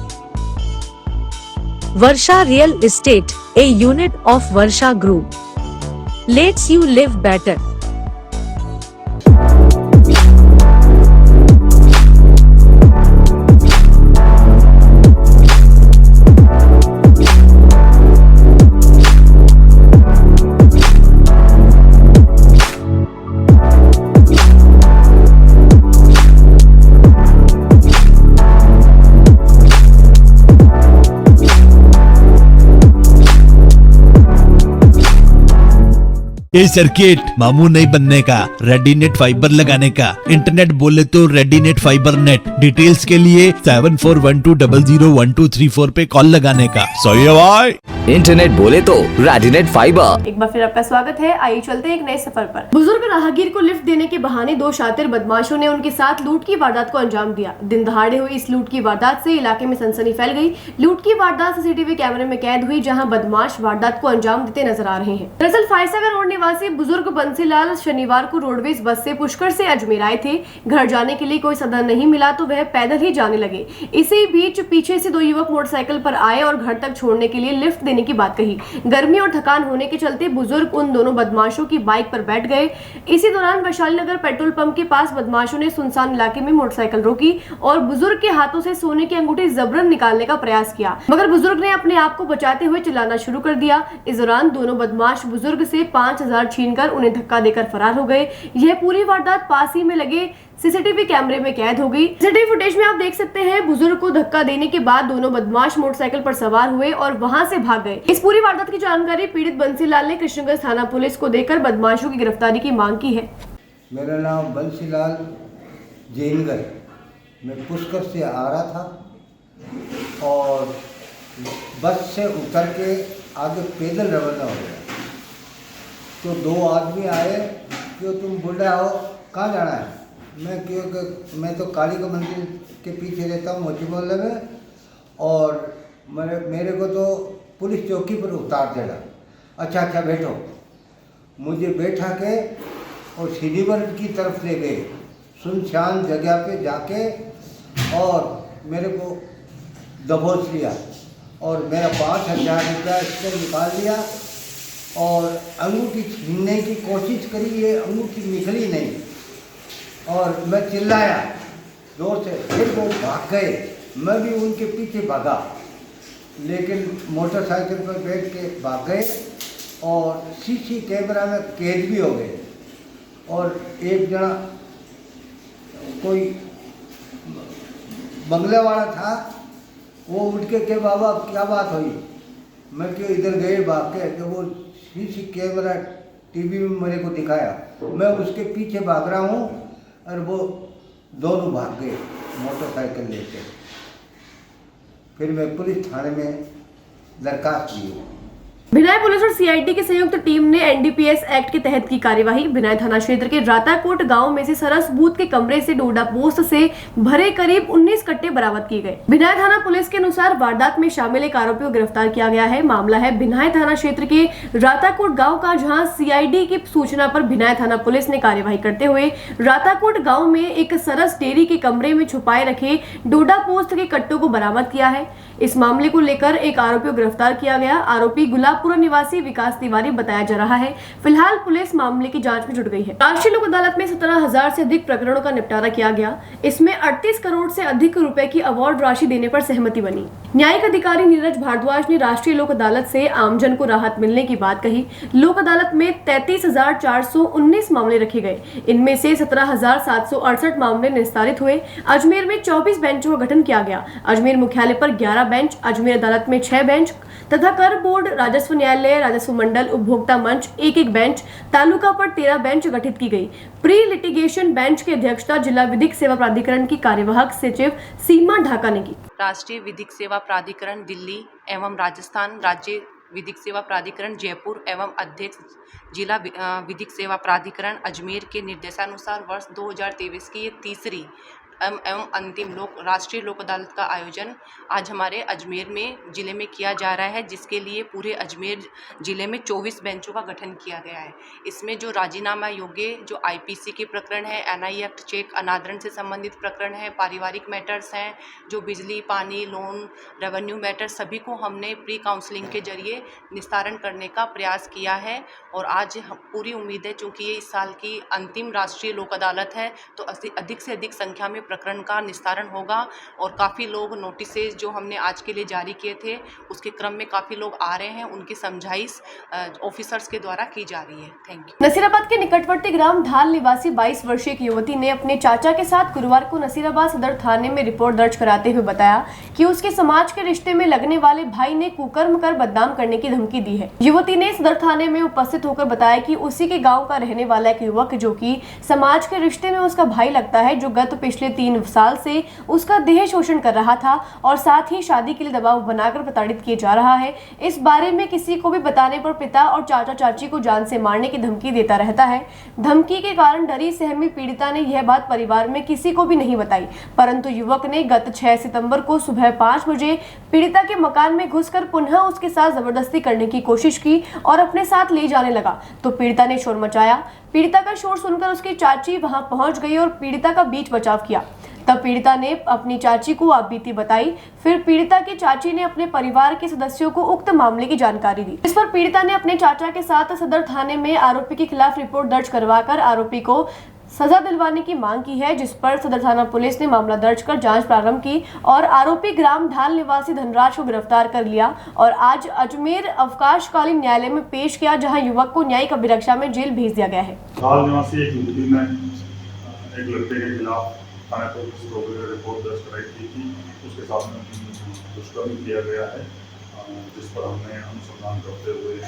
Varsha real estate, a unit of Varsha group, lets you live better. ये सर्किट मामू नहीं बनने का, रेडीनेट फाइबर लगाने का। इंटरनेट बोले तो रेडीनेट फाइबर नेट। डिटेल्स के लिए 7412001234 पे कॉल लगाने का। सही है भाई। इंटरनेट बोले तो रेडीनेट फाइबर। एक बार फिर आपका स्वागत है, आइए चलते हैं एक नए सफर पर। बुजुर्ग राहगीर को लिफ्ट देने के बहाने दो शातिर बदमाशों ने उनके साथ लूट की वारदात को अंजाम दिया। दिन दहाड़े हुई इस लूट की वारदात से इलाके में सनसनी फैल गई। लूट की वारदात सीसीटीवी कैमरे में कैद हुई, जहां बदमाश वारदात को अंजाम देते नजर आ रहे हैं। दरअसल फायसागर रोड निवासी बुजुर्ग बंसीलाल शनिवार को रोडवेज बस से पुष्कर से अजमेर आए थे। घर जाने के लिए कोई साधन नहीं मिला तो वह पैदल ही जाने लगे। इसी बीच पीछे से दो युवक मोटरसाइकिल पर आए और घर तक छोड़ने के लिए लिफ्ट देने की बात कही। गर्मी और थकान होने के चलते बुजुर्ग उन दोनों बदमाशों की बाइक पर बैठ गए। इसी दौरान वैशाली नगर पेट्रोल पंप के पास बदमाशों ने सुनसान इलाके में मोटरसाइकिल रोकी और बुजुर्ग के हाथों से सोने की अंगूठी जबरन निकालने का प्रयास किया, मगर बुजुर्ग ने अपने आप को बचाते हुए चिल्लाना शुरू कर दिया। इस दौरान दोनों बदमाश बुजुर्ग से 5000 छीनकर उन्हें धक्का देकर फरार हो गए। यह पूरी वारदात पास ही में लगे सीसीटीवी कैमरे में कैद हो गई। सीसीटीवी फुटेज में आप देख सकते हैं बुजुर्ग को धक्का देने के बाद दोनों बदमाश मोटरसाइकिल पर सवार हुए और वहां से भाग गए। इस पूरी वारदात की जानकारी पीड़ित बंसीलाल ने कृष्णगंज थाना पुलिस को देकर बदमाशों की गिरफ्तारी की मांग की है। मेरा नाम बंसीलाल जैनगर, मैं पुष्कर से आ रहा था और बस से उतर के आगे पैदल रवाना हो गया तो दो आदमी आए, क्यों तुम बुढ़ा हो, कहाँ जाना है? मैं तो काली का मंदिर के पीछे रहता हूँ मोची मोहल्ले में, और मेरे को तो पुलिस चौकी पर उतार देना। अच्छा बैठो। मुझे बैठा के और सीढ़ीवर की तरफ ले गए, सुनसान जगह पे जाके, और मेरे को दबोच लिया और मेरा 5000 रुपया इससे निकाल लिया और अंगूठी छीनने की कोशिश करी, ये अंगूठी निकली नहीं और मैं चिल्लाया जोर से, फिर वो भाग गए। मैं भी उनके पीछे भागा, लेकिन मोटरसाइकिल पर बैठ के भाग गए और सीसी कैमरा में कैद भी हो गए। और एक जना कोई बंगले वाला था, वो उठ के बाबा क्या बात हुई? मैं क्यों इधर गए भाग के, तो वो सीसी कैमरा टीवी में मेरे को दिखाया। मैं उसके पीछे भाग रहा हूँ और वो दोनों भाग गए मोटरसाइकिल लेके। फिर मैं पुलिस थाने में दरखास्त दी। भिनाई पुलिस और सीआईडी की संयुक्त टीम ने एनडीपीएस एक्ट के तहत की कार्यवाही। भिनाई थाना क्षेत्र के राताकोट गांव में से सरस बूथ के कमरे से डोडा पोस्ट से भरे करीब 19 कट्टे बरामद किए गए। भिनाई थाना पुलिस के अनुसार वारदात में शामिल एक आरोपी को गिरफ्तार किया गया है। मामला है भिनाई थाना क्षेत्र के राताकोट गाँव का, जहाँ सीआईडी की सूचना पर भिनाई थाना पुलिस ने कार्यवाही करते हुए राताकोट गाँव में एक सरस डेयरी के कमरे में छुपाए रखे डोडा पोस्ट के कट्टों को बरामद किया है। इस मामले को लेकर एक आरोपी को गिरफ्तार किया गया। आरोपी गुलाबपुरा निवासी विकास तिवारी बताया जा रहा है। फिलहाल पुलिस मामले की जांच में जुट गई है। राष्ट्रीय लोक अदालत में 17,000 से अधिक प्रकरणों का निपटारा किया गया। इसमें 38 करोड़ से अधिक रुपए की अवार्ड राशि देने पर सहमति बनी। न्यायिक अधिकारी नीरज भारद्वाज ने राष्ट्रीय लोक अदालत से आमजन को राहत मिलने की बात कही। लोक अदालत में 33,419 मामले रखे गए। इनमें से 17,768 मामले निस्तारित हुए। अजमेर में 24 बेंचों का गठन किया गया। अजमेर मुख्यालय पर 11 बेंच, अजमेर अदालत में 6 बेंच तथा कर बोर्ड, राजस्व न्यायालय, राजस्व मंडल, उपभोक्ता मंच 1-1 बेंच, तालुका पर 13 बेंच गठित की गई। प्री लिटिगेशन बेंच की अध्यक्षता जिला विधिक सेवा प्राधिकरण की कार्यवाहक सचिव सीमा ढाका ने की। राष्ट्रीय विधिक सेवा प्राधिकरण दिल्ली एवं राजस्थान, राज्य विधिक सेवा प्राधिकरण जयपुर एवं अध्यक्ष जिला विधिक सेवा प्राधिकरण अजमेर के निर्देशानुसार वर्ष 2023 की ये तीसरी एवं अंतिम राष्ट्रीय लोक अदालत का आयोजन आज हमारे अजमेर में ज़िले में किया जा रहा है, जिसके लिए पूरे अजमेर ज़िले में 24 बेंचों का गठन किया गया है। इसमें जो राजीनामा योग्य जो आईपीसी के प्रकरण है, एनआई एक्ट चेक अनादरण से संबंधित प्रकरण है, पारिवारिक मैटर्स हैं, जो बिजली, पानी, लोन, रेवेन्यू मैटर्स, सभी को हमने प्री काउंसलिंग के जरिए निस्तारण करने का प्रयास किया है। और आज पूरी उम्मीद है, चूँकि ये इस साल की अंतिम राष्ट्रीय लोक अदालत है, तो अधिक से अधिक संख्या में प्रकरण का निस्तारण होगा। और काफ़ी लोग नोटिसेज जो हमने आज के लिए जारी किए थे, उसके क्रम में काफ़ी लोग आ रहे हैं, उनकी समझाइश ऑफिसर्स के द्वारा की जा रही है। Thank you. नसीराबाद के निकटवर्ती ग्राम धाल निवासी 22 वर्षीय एक युवती ने अपने चाचा के साथ गुरुवार को नसीराबाद सदर थाने में रिपोर्ट दर्ज कराते हुए बताया कि उसके समाज के रिश्ते में लगने वाले भाई ने कुकर्म कर बदनाम करने की धमकी दी है। युवती ने सदर थाने में उपस्थित होकर बताया कि उसी के गाँव का रहने वाला एक युवक, जो कि समाज के रिश्ते में उसका भाई लगता है, जो गत पिछले 3 साल से उसका देह शोषण कर रहा था और साथ ही शादी के लिए दबाव बनाकर प्रताड़ित किया जा रहा है। इस बारे में किसी को भी बताने पर पिता और चाचा चाची को जान से मारने की धमकी देता रहता है। धमकी के कारण डरी सहमी पीड़िता ने यह बात परिवार में किसी को भी नहीं बताई, परंतु युवक ने गत 6 सितंबर को सुबह 5 बजे पीड़िता के मकान में घुसकर पुनः उसके साथ जबरदस्ती करने की कोशिश की और अपने साथ ले जाने लगा, तो पीड़िता ने शोर मचाया। पीड़िता का शोर सुनकर उसकी चाची वहां पहुंच गई और पीड़िता का बीच बचाव किया। तब पीड़िता ने अपनी चाची को आपबीती बताई। फिर पीड़िता की चाची ने अपने परिवार के सदस्यों को उक्त मामले की जानकारी दी। इस पर पीड़िता ने अपने चाचा के साथ सदर थाने में आरोपी के खिलाफ रिपोर्ट दर्ज करवाकर आरोपी को सजा दिलवाने की मांग की है, जिस पर सदर थाना पुलिस ने मामला दर्ज कर जांच प्रारंभ की और आरोपी ग्राम ढाल निवासी धनराज को गिरफ्तार कर लिया और आज अजमेर अवकाशकालीन न्यायालय में पेश किया, जहां युवक को न्यायिक अभिरक्षा में जेल भेज दिया गया है। ढाल निवासी एक युवती ने एक लड़के के खिलाफ थाने पर रिपोर्ट दर्ज कराई थी, उसके साथ में दुष्कर्म किया गया है, जिस पर हमने अनुसंधान करते हुए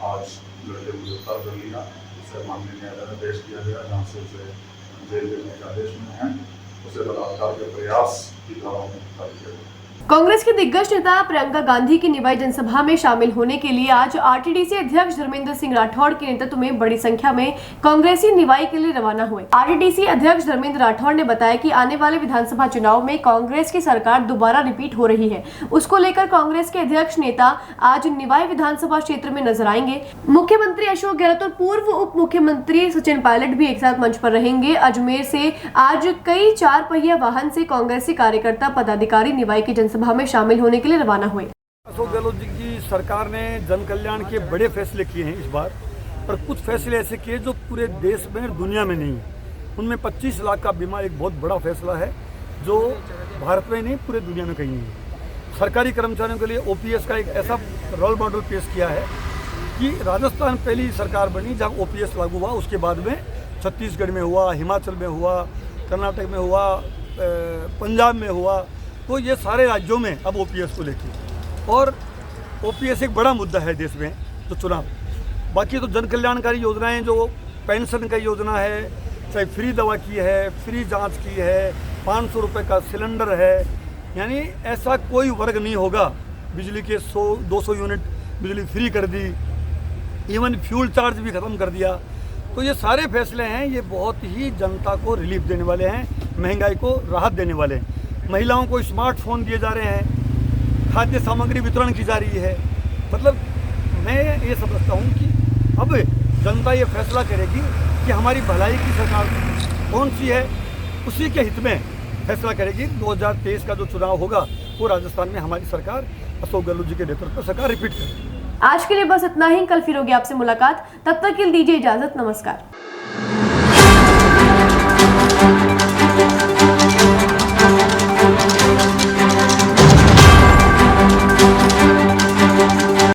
आज लड़के को गिरफ्तार कर लिया। उसे माननीय न्यायालय में पेश किया गया, जहाँ से उसे जेल भेजने के आदेश में है। उसे बलात्कार के प्रयास की धाराओं में गिरफ्तार किया गया। कांग्रेस की दिग्गज नेता प्रियंका गांधी की निवाई जनसभा में शामिल होने के लिए आज आरटीडीसी अध्यक्ष धर्मेंद्र सिंह राठौड़ के नेतृत्व में बड़ी संख्या में कांग्रेसी निवाई के लिए रवाना हुए। आरटीडीसी अध्यक्ष धर्मेंद्र राठौड़ ने बताया कि आने वाले विधानसभा चुनाव में कांग्रेस की सरकार दोबारा रिपीट हो रही है। उसको लेकर कांग्रेस के अध्यक्ष नेता आज निवाई विधानसभा क्षेत्र में नजर आएंगे। मुख्यमंत्री अशोक गहलोत और पूर्व उप मुख्यमंत्री सचिन पायलट भी एक साथ मंच पर रहेंगे। अजमेर से आज कई 4 पहिया वाहन से कांग्रेसी कार्यकर्ता पदाधिकारी निवाई की जनसभा में शामिल होने के लिए रवाना हुए। अशोक गहलोत जी की सरकार ने जन कल्याण के बड़े फैसले किए हैं इस बार, पर कुछ फैसले ऐसे किए जो पूरे देश में दुनिया में नहीं है। उनमें 25 लाख का बीमा एक बहुत बड़ा फैसला है, जो भारत में नहीं पूरे दुनिया में कहीं नहीं है। सरकारी कर्मचारियों के लिए ओपीएस का एक ऐसा रोल मॉडल पेश किया है कि राजस्थान पहली सरकार बनी जहाँ ओपीएस लागू हुआ, उसके बाद में छत्तीसगढ़ में हुआ, हिमाचल में हुआ, कर्नाटक में हुआ, पंजाब में हुआ, तो ये सारे राज्यों में अब ओपीएस को लेके, और ओपीएस एक बड़ा मुद्दा है देश में तो चुनाव। बाकी तो जन कल्याणकारी योजनाएं, जो पेंशन का योजना है, चाहे फ्री दवा की है, फ्री जांच की है, 500 रुपये का सिलेंडर है, यानी ऐसा कोई वर्ग नहीं होगा। बिजली के 100-200 यूनिट बिजली फ्री कर दी, इवन फ्यूल चार्ज भी ख़त्म कर दिया। तो ये सारे फैसले हैं, ये बहुत ही जनता को रिलीफ देने वाले हैं, महंगाई को राहत देने वाले हैं। महिलाओं को स्मार्टफोन दिए जा रहे हैं, खाद्य सामग्री वितरण की जा रही है। मतलब मैं ये समझता हूँ कि अब जनता ये फैसला करेगी कि हमारी भलाई की सरकार कौन सी है, उसी के हित में फैसला करेगी। 2023 का जो चुनाव होगा वो राजस्थान में हमारी सरकार अशोक गहलोत जी के नेतृत्व पर सरकार रिपीट करे। आज के लिए बस इतना ही। कल फिर होगी आपसे मुलाकात, तब तक के लिए दीजिए इजाजत। नमस्कार।